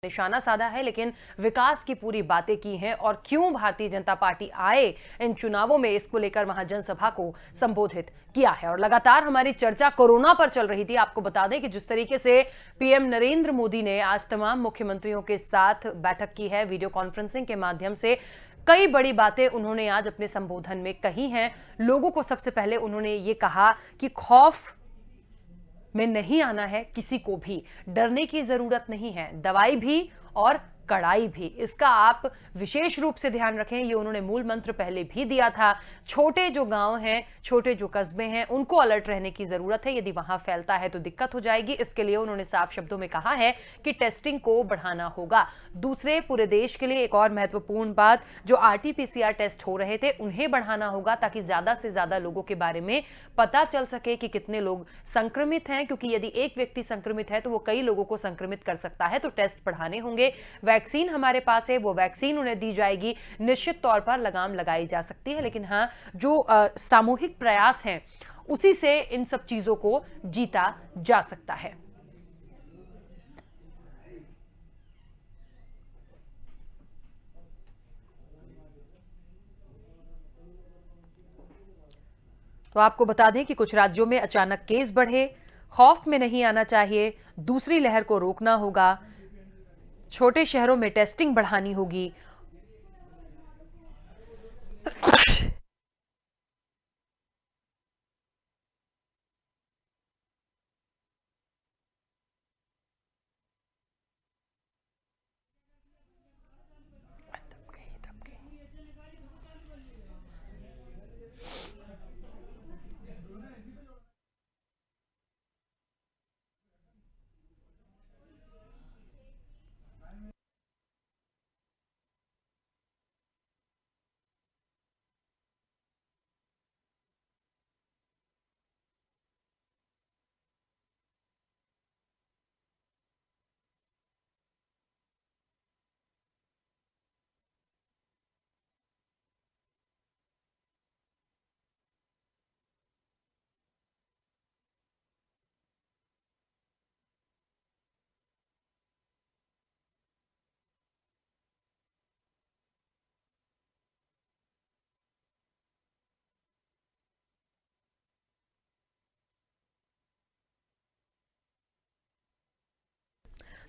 निशाना साधा है, लेकिन विकास की पूरी बातें की हैं और क्यों भारतीय जनता पार्टी आए इन चुनावों में, इसको लेकर वहां जनसभा को संबोधित किया है। और लगातार हमारी चर्चा कोरोना पर चल रही थी। आपको बता दें कि जिस तरीके से पीएम नरेंद्र मोदी ने आज तमाम मुख्यमंत्रियों के साथ बैठक की है वीडियो कॉन्फ्रेंसिंग के माध्यम से, कई बड़ी बातें उन्होंने आज अपने संबोधन में कही हैं। लोगों को सबसे पहले उन्होंने ये कहा कि खौफ में नहीं आना है, किसी को भी डरने की जरूरत नहीं है, दवाई भी और कड़ाई भी, इसका आप विशेष रूप से ध्यान रखें। ये उन्होंने मूल मंत्र पहले भी दिया था। छोटे जो गांव हैं, छोटे जो कस्बे हैं, उनको अलर्ट रहने की जरूरत है। यदि वहां फैलता है तो दिक्कत हो जाएगी। इसके लिए उन्होंने साफ शब्दों में कहा है कि टेस्टिंग को बढ़ाना होगा। दूसरे, पूरे देश के लिए एक और महत्वपूर्ण बात, जो आरटीपीसीआर टेस्ट हो रहे थे उन्हें बढ़ाना होगा, ताकि ज्यादा से ज्यादा लोगों के बारे में पता चल सके कि कितने लोग संक्रमित हैं, क्योंकि यदि एक व्यक्ति संक्रमित है तो वो कई लोगों को संक्रमित कर सकता है। तो टेस्ट बढ़ाने होंगे। वैक्सीन हमारे पास है, वो वैक्सीन उन्हें दी जाएगी। निश्चित तौर पर लगाम लगाई जा सकती है, लेकिन हाँ, जो सामूहिक प्रयास हैं उसी से इन सब चीजों को जीता जा सकता है। तो आपको बता दें कि कुछ राज्यों में अचानक केस बढ़े, खौफ में नहीं आना चाहिए, दूसरी लहर को रोकना होगा, छोटे शहरों में टेस्टिंग बढ़ानी होगी।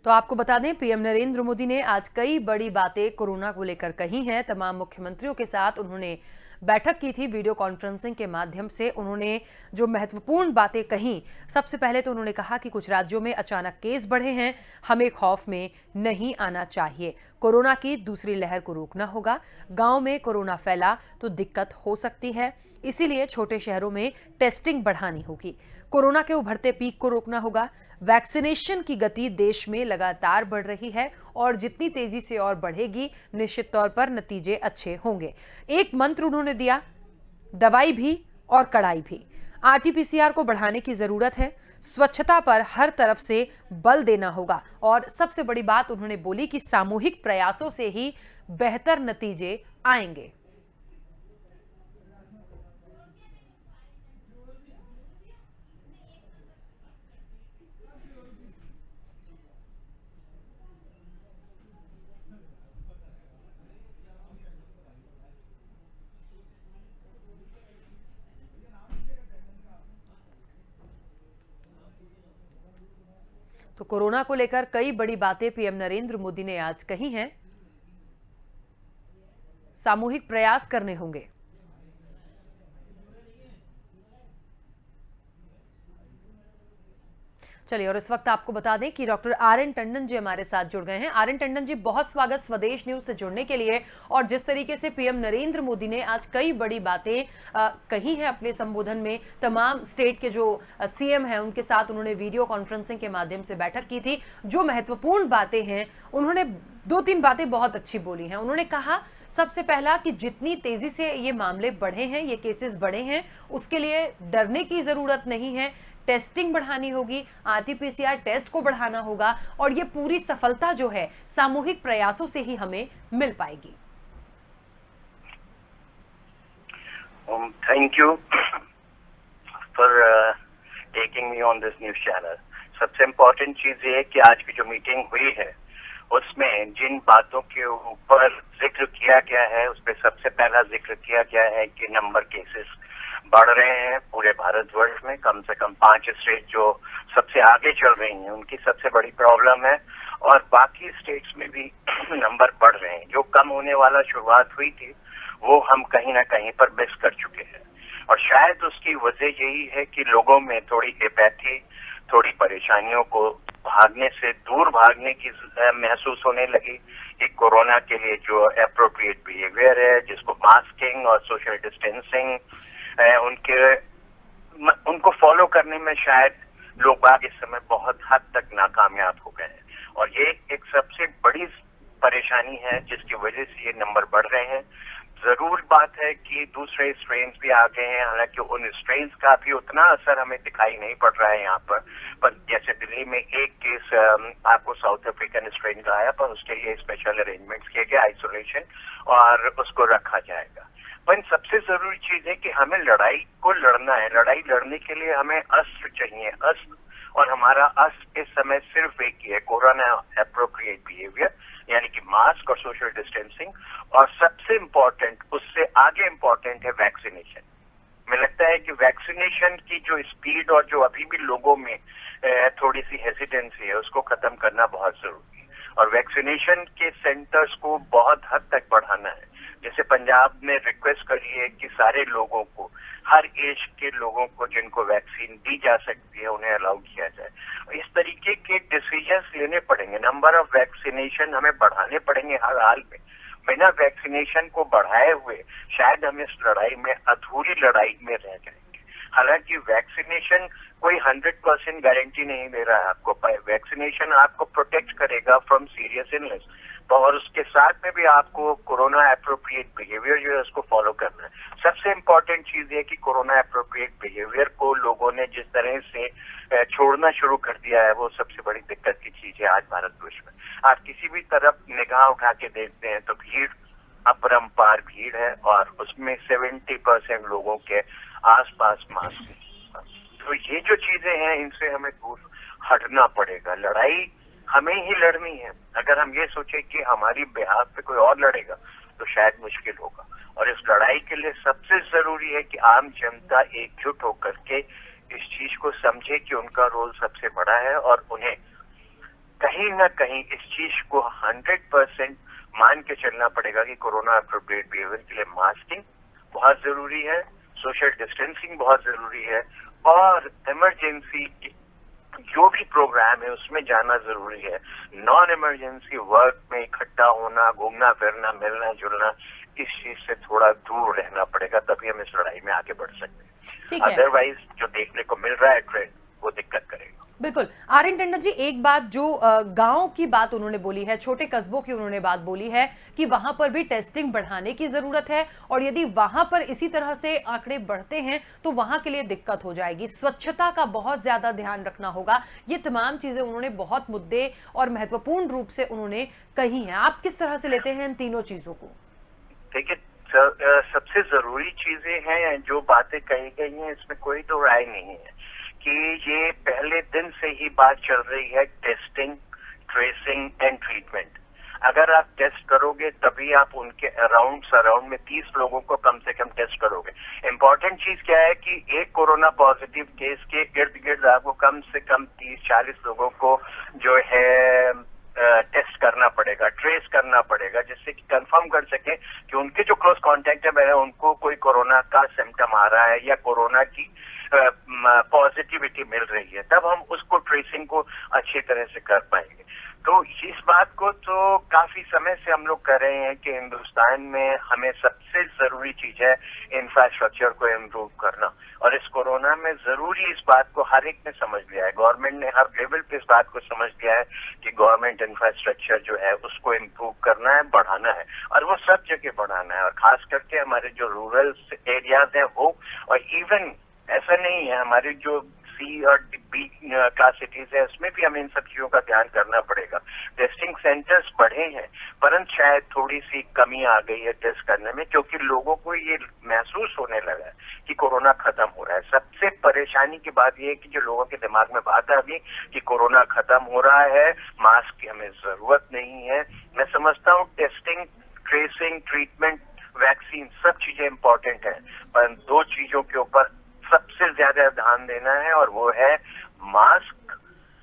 तो आपको बता दें, पीएम नरेंद्र मोदी ने आज कई बड़ी बातें कोरोना को लेकर कही हैं। तमाम मुख्यमंत्रियों के साथ उन्होंने बैठक की थी वीडियो कॉन्फ्रेंसिंग के माध्यम से। उन्होंने जो महत्वपूर्ण बातें कही, सबसे पहले तो उन्होंने कहा कि कुछ राज्यों में अचानक केस बढ़े हैं, हमें खौफ में नहीं आना चाहिए, कोरोना की दूसरी लहर को रोकना होगा, गांव में कोरोना फैला तो दिक्कत हो सकती है, इसीलिए छोटे शहरों में टेस्टिंग बढ़ानी होगी, कोरोना के उभरते पीक को रोकना होगा, वैक्सीनेशन की गति देश में लगातार बढ़ रही है और जितनी तेजी से और बढ़ेगी, निश्चित तौर पर नतीजे अच्छे होंगे। एक मंत्र उन्होंने दिया, दवाई भी और कड़ाई भी। आरटीपीसीआर को बढ़ाने की जरूरत है, स्वच्छता पर हर तरफ से बल देना होगा और सबसे बड़ी बात उन्होंने बोली कि सामूहिक प्रयासों से ही बेहतर नतीजे आएंगे। तो कोरोना को लेकर कई बड़ी बातें पीएम नरेंद्र मोदी ने आज कही हैं। सामूहिक प्रयास करने होंगे। चलिए, और इस वक्त आपको बता दें कि डॉक्टर आर.एन. टंडन जी हमारे साथ जुड़ गए हैं। आर.एन. टंडन जी, बहुत स्वागत स्वदेश न्यूज से जुड़ने के लिए। और जिस तरीके से पीएम नरेंद्र मोदी ने आज कई बड़ी बातें कही हैं अपने संबोधन में, तमाम स्टेट के जो सीएम हैं उनके साथ उन्होंने वीडियो कॉन्फ्रेंसिंग के माध्यम से बैठक की थी। जो महत्वपूर्ण बातें हैं, उन्होंने 2-3 बातें बहुत अच्छी बोली हैं। उन्होंने कहा, सबसे पहला, कि जितनी तेजी से ये मामले बढ़े हैं, ये केसेस बढ़े हैं, उसके लिए डरने की जरूरत नहीं है, टेस्टिंग बढ़ानी होगी, आरटीपीसीआर टेस्ट को बढ़ाना होगा और ये पूरी सफलता जो है सामूहिक प्रयासों से ही हमें मिल पाएगी। Thank you for taking me on this news channel. सबसे इम्पोर्टेंट चीज ये है कि आज की जो मीटिंग हुई है उसमें जिन बातों के ऊपर जिक्र किया गया है उसमें सबसे पहला जिक्र किया गया है कि नंबर केसेस बढ़ रहे हैं पूरे भारतवर्ष में। कम से कम 5 स्टेट जो सबसे आगे चल रही हैं उनकी सबसे बड़ी प्रॉब्लम है, और बाकी स्टेट्स में भी नंबर बढ़ रहे हैं। जो कम होने वाला शुरुआत हुई थी वो हम कहीं ना कहीं पर मिस कर चुके हैं, और शायद उसकी वजह यही है कि लोगों में थोड़ी एपैथी, थोड़ी परेशानियों को भागने से दूर भागने की महसूस होने लगी कि कोरोना के लिए जो एप्रोप्रिएट बिहेवियर है, जिसको मास्किंग और सोशल डिस्टेंसिंग उनको फॉलो करने में शायद लोग आगे इस समय बहुत हद तक नाकामयाब हो गए हैं, और ये एक सबसे बड़ी परेशानी है जिसकी वजह से ये नंबर बढ़ रहे हैं। जरूर बात है कि दूसरे स्ट्रेन्स भी आ गए हैं, हालांकि उन स्ट्रेन्स का भी उतना असर हमें दिखाई नहीं पड़ रहा है यहाँ पर जैसे दिल्ली में एक केस आपको साउथ अफ्रीकन स्ट्रेन का आया, पर उसके लिए स्पेशल अरेंजमेंट्स किए गए, आइसोलेशन, और उसको रखा जाएगा। पर सबसे जरूरी चीज है कि हमें लड़ाई को लड़ना है। लड़ाई लड़ने के लिए हमें अस्त्र चाहिए, अस्त्र, और हमारा अस्त्र इस समय सिर्फ एक ही है, कोरोना एप्रोप्रिएट बिहेवियर, यानी कि मास्क और सोशल डिस्टेंसिंग, और सबसे इम्पोर्टेंट, उससे आगे इम्पोर्टेंट है वैक्सीनेशन। मुझे लगता है कि वैक्सीनेशन की जो स्पीड और जो अभी भी लोगों में थोड़ी सी हेसिटेंसी है उसको खत्म करना बहुत जरूरी है, और वैक्सीनेशन के सेंटर्स को बहुत हद तक बढ़ाना है। जैसे पंजाब ने रिक्वेस्ट करी है कि सारे लोगों को, हर एज के लोगों को जिनको वैक्सीन दी जा सकती है उन्हें अलाउ किया जाए। इस तरीके के डिसीजंस लेने पड़ेंगे, नंबर ऑफ वैक्सीनेशन हमें बढ़ाने पड़ेंगे हर हाल में। बिना वैक्सीनेशन को बढ़ाए हुए शायद हम इस लड़ाई में, अधूरी लड़ाई में रह जाएंगे। हालांकि वैक्सीनेशन कोई 100% गारंटी नहीं दे रहा है आपको। वैक्सीनेशन आपको प्रोटेक्ट करेगा फ्रॉम सीरियस इलनेस, और उसके साथ में भी आपको कोरोना एप्रोप्रिएट बिहेवियर जो है उसको फॉलो करना है। सबसे इम्पोर्टेंट चीज है कि कोरोना एप्रोप्रिएट बिहेवियर को लोगों ने जिस तरह से छोड़ना शुरू कर दिया है वो सबसे बड़ी दिक्कत की चीज है आज भारतवर्ष में। आप किसी भी तरफ निगाह उठा के देखते हैं तो भीड़, अपरंपार भीड़ है, और उसमें 70% लोगों के आसपास मास्क है। तो ये जो चीजें हैं इनसे हमें दूर हटना पड़ेगा। लड़ाई हमें ही लड़नी है। अगर हम ये सोचे कि हमारी बिहाफ पे कोई और लड़ेगा तो शायद मुश्किल होगा, और इस लड़ाई के लिए सबसे जरूरी है कि आम जनता एकजुट होकर के इस चीज को समझे कि उनका रोल सबसे बड़ा है, और उन्हें कहीं ना कहीं इस चीज को 100% मान के चलना पड़ेगा कि कोरोना एप्रोप्रिएट बिहेवियर के लिए मास्किंग बहुत जरूरी है, सोशल डिस्टेंसिंग बहुत जरूरी है, और इमरजेंसी जो भी प्रोग्राम है उसमें जाना जरूरी है। नॉन इमरजेंसी वर्क में इकट्ठा होना, घूमना फिरना, मिलना जुलना, इस चीज से थोड़ा दूर रहना पड़ेगा, तभी हम इस लड़ाई में आगे बढ़ सकते हैं। अदरवाइज जो देखने को मिल रहा है ट्रेंड, वो दिक्कत करेगा। बिल्कुल। आर्यन टंडन जी, एक बात जो गांव की बात उन्होंने बोली है, छोटे कस्बों की उन्होंने बात बोली है कि वहां पर भी टेस्टिंग बढ़ाने की जरूरत है, और यदि वहां पर इसी तरह से आंकड़े बढ़ते हैं तो वहां के लिए दिक्कत हो जाएगी। स्वच्छता का बहुत ज्यादा ध्यान रखना होगा। ये तमाम चीजें उन्होंने बहुत मुद्दे और महत्वपूर्ण रूप से उन्होंने कही हैं। आप किस तरह से लेते हैं इन तीनों चीजों को? देखिए, सबसे जरूरी चीजें हैं जो बातें कही गई हैं, इसमें कोई तो राय नहीं है कि ये पहले दिन से ही बात चल रही है, टेस्टिंग, ट्रेसिंग एंड ट्रीटमेंट। अगर आप टेस्ट करोगे तभी आप उनके अराउंड में 30 लोगों को कम से कम टेस्ट करोगे। इम्पोर्टेंट चीज क्या है कि एक कोरोना पॉजिटिव केस के इर्द गिर्द आपको कम से कम 30-40 लोगों को जो है टेस्ट करना पड़ेगा, ट्रेस करना पड़ेगा, जिससे कि कंफर्म कर सके कि उनके जो क्लोज कांटेक्ट है उनको कोई कोरोना का सिम्टम आ रहा है या कोरोना की पॉजिटिविटी मिल रही है, तब हम उसको ट्रेसिंग को अच्छी तरह से कर पाएंगे। तो इस बात को तो काफी समय से हम लोग कर रहे हैं कि हिंदुस्तान में हमें सबसे जरूरी चीज है इंफ्रास्ट्रक्चर को इम्प्रूव करना, और इस कोरोना में जरूरी इस बात को हर एक ने समझ लिया है। गवर्नमेंट ने हर लेवल पे इस बात को समझ लिया है कि गवर्नमेंट इंफ्रास्ट्रक्चर जो है उसको इम्प्रूव करना है, बढ़ाना है, और वो सब जगह बढ़ाना है, और खास करके हमारे जो रूरल एरियाज हैं वो, और इवन ऐसा नहीं है, हमारे जो सी और बी क्लास सिटीज है, उसमें भी हमें इन सब चीजों का ध्यान करना पड़ेगा। टेस्टिंग सेंटर्स बढ़े हैं, परंतु शायद थोड़ी सी कमी आ गई है टेस्ट करने में, क्योंकि लोगों को ये महसूस होने लगा है कि कोरोना खत्म हो रहा है। सबसे परेशानी की बात यह है कि जो लोगों के दिमाग में बात है अभी कि कोरोना खत्म हो रहा है, मास्क की हमें जरूरत नहीं है। मैं समझता हूँ टेस्टिंग, ट्रेसिंग, ट्रीटमेंट, वैक्सीन सब चीजें इंपॉर्टेंट है, पर दो चीजों के ऊपर सबसे ज्यादा ध्यान देना है, और वो है मास्क,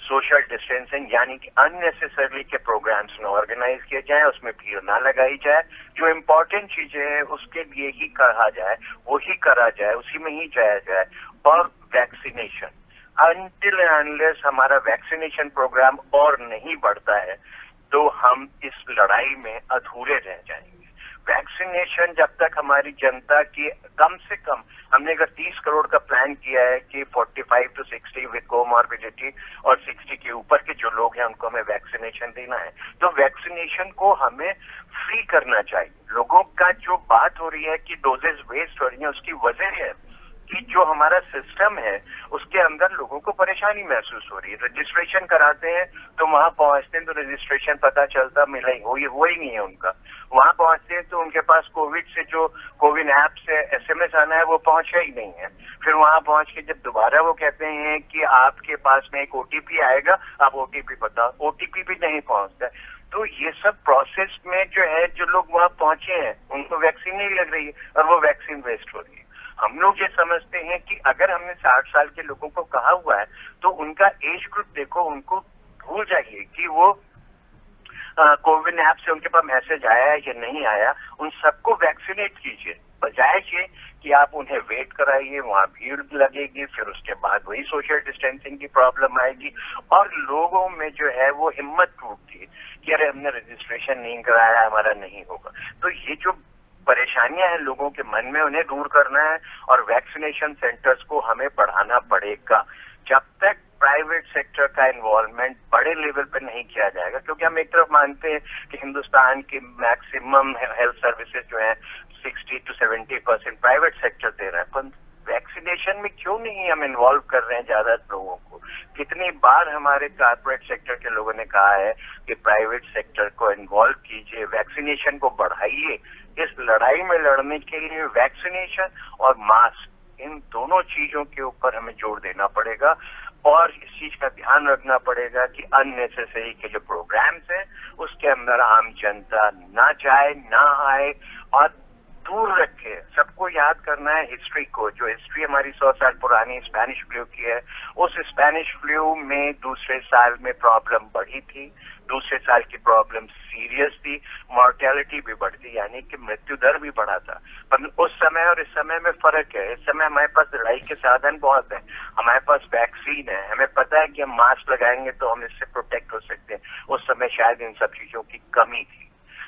सोशल डिस्टेंसिंग, यानी कि अननेसेसरली के प्रोग्राम्स न ऑर्गेनाइज किए जाए, उसमें भीड़ ना लगाई जाए, जो इम्पोर्टेंट चीजें हैं उसके लिए ही कहा जाए, वो ही करा जाए, उसी में ही जाया जाए। और वैक्सीनेशन, अनटिल अनलेस हमारा वैक्सीनेशन प्रोग्राम और नहीं बढ़ता है तो हम इस लड़ाई में अधूरे रह जाएंगे। वैक्सीनेशन जब तक हमारी जनता की कम से कम, हमने अगर 30 करोड़ का प्लान किया है कि 45 to 60 विद कोमॉर्बिडिटी और 60 के ऊपर के जो लोग हैं उनको हमें वैक्सीनेशन देना है, तो वैक्सीनेशन को हमें फ्री करना चाहिए। लोगों का जो बात हो रही है कि डोजेस वेस्ट हो रही है, उसकी वजह है कि जो हमारा सिस्टम है उसके अंदर लोगों को परेशानी महसूस हो रही है। रजिस्ट्रेशन कराते हैं तो वहां पहुंचते हैं तो रजिस्ट्रेशन पता चलता मिला ही हो ही नहीं है उनका। वहां पहुंचते हैं तो उनके पास कोविड से जो कोविन ऐप से एसएमएस आना है वो पहुंचा ही नहीं है। फिर वहां पहुंच के जब दोबारा वो कहते हैं कि आपके पास में एक ओटीपी आएगा, आप ओटीपी बताओ, ओटीपी भी नहीं पहुंचता है। तो ये सब प्रोसेस में जो है, जो लोग वहां पहुंचे हैं उनको वैक्सीन नहीं लग रही है और वो वैक्सीन वेस्ट हो रही है। हम लोग ये समझते हैं कि अगर हमने 60 साल के लोगों को कहा हुआ है तो उनका एज ग्रुप देखो, उनको भूल जाइए कि वो कोविन ऐप से उनके पास मैसेज आया है या नहीं आया, उन सबको वैक्सीनेट कीजिए, बजाय ये कि आप उन्हें वेट कराइए, वहां भीड़ लगेगी, फिर उसके बाद वही सोशल डिस्टेंसिंग की प्रॉब्लम आएगी और लोगों में जो है वो हिम्मत टूटती है कि अरे हमने रजिस्ट्रेशन नहीं कराया, हमारा नहीं होगा। तो ये जो परेशानियां हैं लोगों के मन में, उन्हें दूर करना है और वैक्सीनेशन सेंटर्स को हमें बढ़ाना पड़ेगा। जब तक प्राइवेट सेक्टर का इन्वॉल्वमेंट बड़े लेवल पर नहीं किया जाएगा, क्योंकि हम एक तरफ मानते हैं कि हिंदुस्तान की मैक्सिमम हेल्थ सर्विसेज जो है 60 to 70% प्राइवेट सेक्टर दे रहा है, पर वैक्सीनेशन में क्यों नहीं हम इन्वॉल्व कर रहे हैं ज्यादा लोगों को। कितनी बार हमारे कॉर्पोरेट सेक्टर के लोगों ने कहा है कि प्राइवेट सेक्टर को इन्वॉल्व कीजिए, वैक्सीनेशन को बढ़ाइए। इस लड़ाई में लड़ने के लिए वैक्सीनेशन और मास्क, इन दोनों चीजों के ऊपर हमें जोर देना पड़ेगा और इस चीज का ध्यान रखना पड़ेगा कि अननेसेसरी के जो प्रोग्राम्स हैं उसके अंदर आम जनता ना जाए, ना आए और दूर रखे। सबको याद करना है हिस्ट्री को, जो हिस्ट्री हमारी 100 साल पुरानी स्पेनिश फ्लू की है। उस स्पेनिश फ्लू में दूसरे साल में प्रॉब्लम बढ़ी थी, दूसरे साल की प्रॉब्लम सीरियस थी, मॉर्टेलिटी भी बढ़ती, यानी कि मृत्यु दर भी बढ़ा था। पर उस समय और इस समय में फर्क है। इस समय हमारे पास लड़ाई के साधन बहुत है, हमारे पास वैक्सीन है, हमें पता है कि हम मास्क लगाएंगे तो हम इससे प्रोटेक्ट हो सकते हैं। उस समय शायद इन सब चीजों की कमी थी।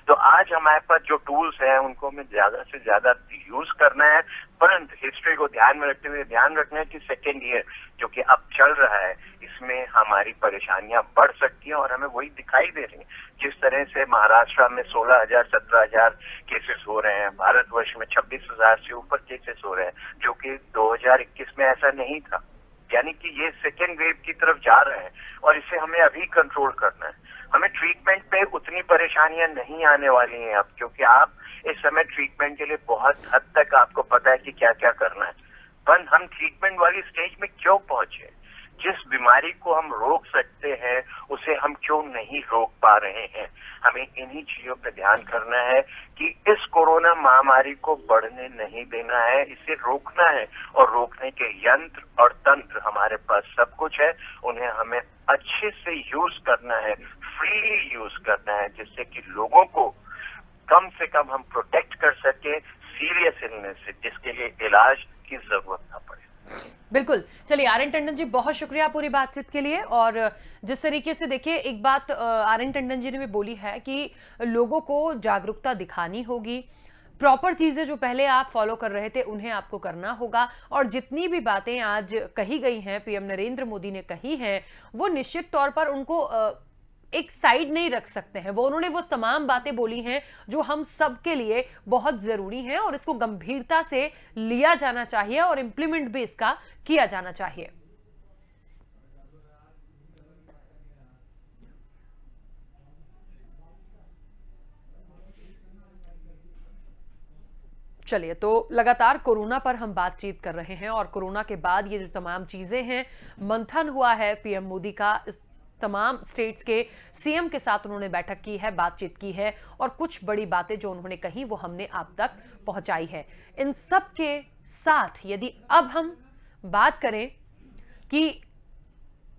तो आज हमारे पास जो टूल्स हैं उनको हमें ज्यादा से ज्यादा यूज करना है, परंतु हिस्ट्री को ध्यान में रखते हुए ध्यान रखना है कि सेकेंड ईयर जो कि अब चल रहा है इसमें हमारी परेशानियां बढ़ सकती हैं और हमें वही दिखाई दे रही हैं। जिस तरह से महाराष्ट्र में 16,000 17,000 केसेस हो रहे हैं, भारतवर्ष में 26,000 से ऊपर केसेस हो रहे हैं, जो कि 2021 में ऐसा नहीं था। यानी कि ये सेकेंड वेव की तरफ जा रहे हैं और इसे हमें अभी कंट्रोल करना है। हमें ट्रीटमेंट पे उतनी परेशानियां नहीं आने वाली हैं अब, क्योंकि आप इस समय ट्रीटमेंट के लिए बहुत हद तक आपको पता है कि क्या क्या करना है। पर हम ट्रीटमेंट वाली स्टेज में क्यों पहुंचे? जिस बीमारी को हम रोक सकते हैं उसे हम क्यों नहीं रोक पा रहे हैं? हमें इन्हीं चीजों पे ध्यान करना है कि इस कोरोना महामारी को बढ़ने नहीं देना है, इसे रोकना है और रोकने के यंत्र और तंत्र हमारे पास सब कुछ है। उन्हें हमें अच्छे से यूज करना है, फ्रीली यूज करना है, जिससे कि लोगों को कम से कम हम प्रोटेक्ट कर सके सीरियस इलनेस से, जिसके लिए इलाज की जरूरत ना पड़े। बिल्कुल। चलिए आर.एन. टंडन जी, बहुत शुक्रिया पूरी बातचीत के लिए। और जिस तरीके से देखिए, एक बात आर.एन. टंडन जी ने भी बोली है कि लोगों को जागरूकता दिखानी होगी, प्रॉपर चीजें जो पहले आप फॉलो कर रहे थे उन्हें आपको करना होगा, और जितनी भी बातें आज कही गई हैं, पीएम नरेंद्र मोदी ने कही हैं, वो निश्चित तौर पर उनको एक साइड नहीं रख सकते हैं। उन्होंने वो तमाम बातें बोली हैं जो हम सब के लिए बहुत जरूरी हैं और इसको गंभीरता से लिया जाना चाहिए और इम्प्लीमेंट भी इसका किया जाना चाहिए। चलिए, तो लगातार कोरोना पर हम बातचीत कर रहे हैं और कोरोना के बाद ये जो तमाम चीजें हैं, मंथन हुआ है पीएम मोदी का, इस तमाम स्टेट्स के सीएम के साथ उन्होंने बैठक की है, बातचीत की है और कुछ बड़ी बातें जो उन्होंने कही वो हमने आप तक पहुंचाई है। इन सब के साथ यदि अब हम बात करें कि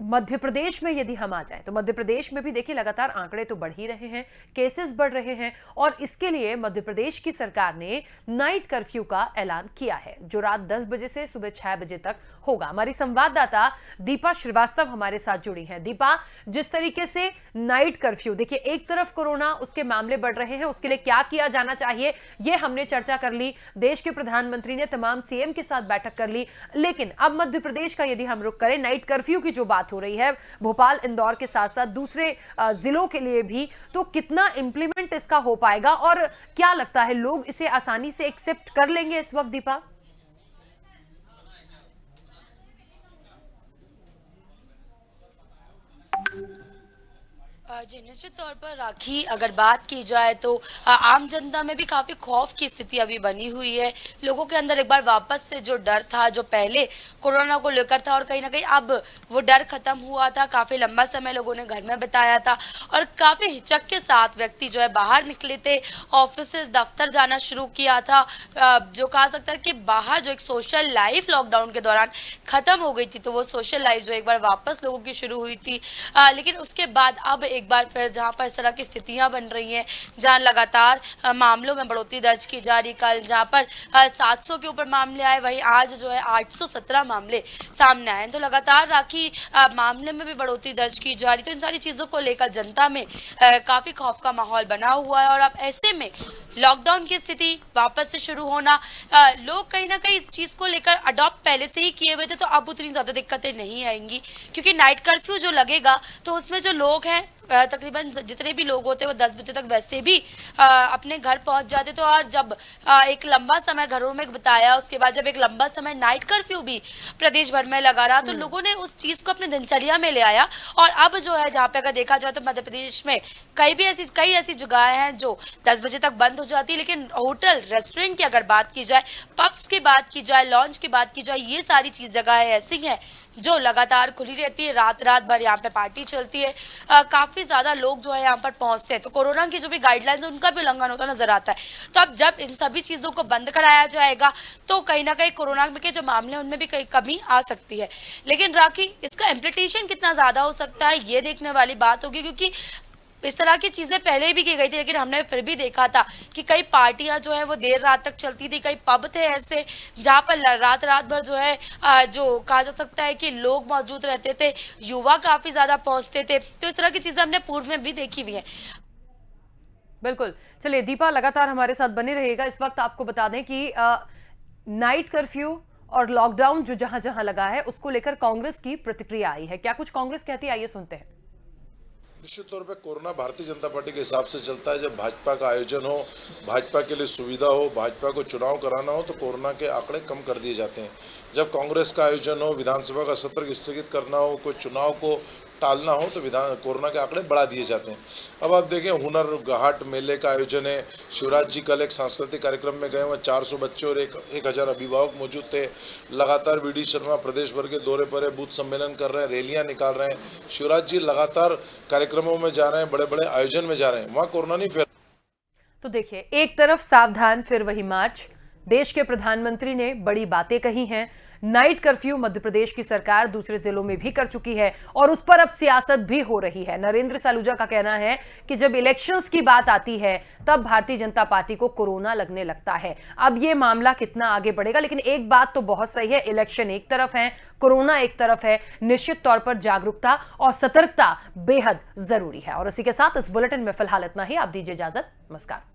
मध्य प्रदेश में यदि हम आ जाएं तो मध्य प्रदेश में भी देखिए लगातार आंकड़े तो बढ़ ही रहे हैं, केसेस बढ़ रहे हैं और इसके लिए मध्य प्रदेश की सरकार ने नाइट कर्फ्यू का ऐलान किया है जो रात 10 बजे से सुबह 6 बजे तक होगा। हमारी संवाददाता दीपा श्रीवास्तव हमारे साथ जुड़ी हैं। दीपा, जिस तरीके से नाइट कर्फ्यू, देखिए एक तरफ कोरोना, उसके मामले बढ़ रहे हैं, उसके लिए क्या किया जाना चाहिए ये हमने चर्चा कर ली, देश के प्रधानमंत्री ने तमाम सीएम के साथ बैठक कर ली, लेकिन अब मध्य प्रदेश का यदि हम रुख करें, नाइट कर्फ्यू की जो बात हो रही है भोपाल, इंदौर के साथ साथ दूसरे जिलों के लिए भी, तो कितना इंप्लीमेंट इसका हो पाएगा और क्या लगता है लोग इसे आसानी से एक्सेप्ट कर लेंगे इस वक्त? दीपा, जी निश्चित तौर पर राखी, अगर बात की जाए तो आम जनता में भी काफी खौफ की स्थिति अभी बनी हुई है। लोगों के अंदर एक बार वापस से जो डर था, जो पहले कोरोना को लेकर था और कहीं ना कहीं अब वो डर खत्म हुआ था। काफी लंबा समय लोगों ने घर में बिताया था और काफी हिचक के साथ व्यक्ति जो है बाहर निकले थे, ऑफिस दफ्तर जाना शुरू किया था। जो कहा सकता है कि बाहर जो एक सोशल लाइफ लॉकडाउन के दौरान खत्म हो गई थी, तो वो सोशल लाइफ जो एक बार वापस लोगों की शुरू हुई थी। लेकिन उसके बाद अब एक बार फिर जहां पर इस तरह की स्थितियां बन रही हैं, जहां लगातार मामलों में बढ़ोतरी दर्ज की जा रही, कल जहां पर 700 के ऊपर मामले आए, वहीं आज जो है 817 मामले सामने आए, तो लगातार राखी मामले में भी बढ़ोतरी दर्ज की जा रही। तो इन सारी चीजों को लेकर जनता में काफी खौफ का माहौल बना हुआ है और अब ऐसे में लॉकडाउन की स्थिति वापस से शुरू होना, लोग कहीं ना कहीं इस चीज को लेकर अडॉप्ट पहले से ही किए हुए थे, तो अब उतनी ज्यादा दिक्कतें नहीं आएंगी, क्योंकि नाइट कर्फ्यू जो लगेगा तो उसमें जो लोग हैं तकरीबन जितने भी लोग होते हैं वो 10 बजे तक वैसे भी अपने घर पहुंच जाते। तो और जब एक लंबा समय घरों में बिताया, उसके बाद जब एक लंबा समय नाइट कर्फ्यू भी प्रदेश भर में लगा रहा, तो लोगों ने उस चीज को अपने दिनचर्या में ले आया। और अब जो है, जहाँ पे अगर देखा जाए तो मध्य प्रदेश में कई ऐसी जगहें हैं जो 10 बजे तक बंद हो जाती है, लेकिन होटल, रेस्टोरेंट की अगर बात की जाए, पब्स की बात की जाए, लॉन्च की बात की जाए, ये सारी चीज जगहें ऐसी हैं जो लगातार खुली रहती है। रात भर यहाँ पे पार्टी चलती है, काफी ज्यादा लोग जो है यहाँ पर पहुंचते हैं। तो कोरोना की जो भी गाइडलाइंस है उनका भी उल्लंघन होता नजर आता है। तो अब जब इन सभी चीजों को बंद कराया जाएगा तो कहीं ना कहीं कोरोना के जो मामले हैं उनमें भी कहीं कमी आ सकती है। लेकिन राखी, इसका इम्प्लीमेंटेशन कितना ज्यादा हो सकता है ये देखने वाली बात होगी, क्योंकि इस तरह की चीजें पहले भी की गई थी, लेकिन हमने फिर भी देखा था कि कई पार्टियां जो है वो देर रात तक चलती थी। कई पब थे ऐसे जहां पर रात भर जो है जो कहा जा सकता है कि लोग मौजूद रहते थे, युवा काफी ज्यादा पहुंचते थे। तो इस तरह की चीजें हमने पूर्व में भी देखी हुई है। बिल्कुल। चलिए दीपा, लगातार हमारे साथ बने रहिएगा। इस वक्त आपको बता दें कि नाइट कर्फ्यू और लॉकडाउन जो जहां जहां लगा है उसको लेकर कांग्रेस की प्रतिक्रिया आई है। क्या कुछ कांग्रेस कहती है, आइए सुनते हैं। निश्चित तौर पे कोरोना भारतीय जनता पार्टी के हिसाब से चलता है। जब भाजपा का आयोजन हो, भाजपा के लिए सुविधा हो, भाजपा को चुनाव कराना हो, तो कोरोना के आंकड़े कम कर दिए जाते हैं। जब कांग्रेस का आयोजन हो, विधानसभा का सत्र स्थगित करना हो, कोई चुनाव को टालना हो, तो कोरोना के आंकड़े बढ़ा दिए जाते हैं। अब आप देखें, हुनर हाट मेले का आयोजन है। शिवराज जी कल एक सांस्कृतिक कार्यक्रम में गए, वहाँ 400 बच्चे और 1000 अभिभावक मौजूद थे। लगातार वी.डी. शर्मा प्रदेश भर के दौरे पर है, बूथ सम्मेलन कर रहे हैं, रैलियां निकाल रहे हैं। शिवराज जी लगातार कार्यक्रमों में जा रहे हैं, बड़े बड़े आयोजन में जा रहे हैं, वहाँ कोरोना नहीं फैल। तो देखिए, एक तरफ सावधान फिर वही मार्च, देश के प्रधानमंत्री ने बड़ी बातें कही हैं। नाइट कर्फ्यू मध्य प्रदेश की सरकार दूसरे जिलों में भी कर चुकी है और उस पर अब सियासत भी हो रही है। नरेंद्र सलूजा का कहना है कि जब इलेक्शंस की बात आती है तब भारतीय जनता पार्टी को कोरोना लगने लगता है। अब ये मामला कितना आगे बढ़ेगा, लेकिन एक बात तो बहुत सही है, इलेक्शन एक तरफ है, कोरोना एक तरफ है। निश्चित तौर पर जागरूकता और सतर्कता बेहद जरूरी है। और इसी के साथ इस बुलेटिन में फिलहाल इतना ही। आप दीजिए इजाजत। नमस्कार।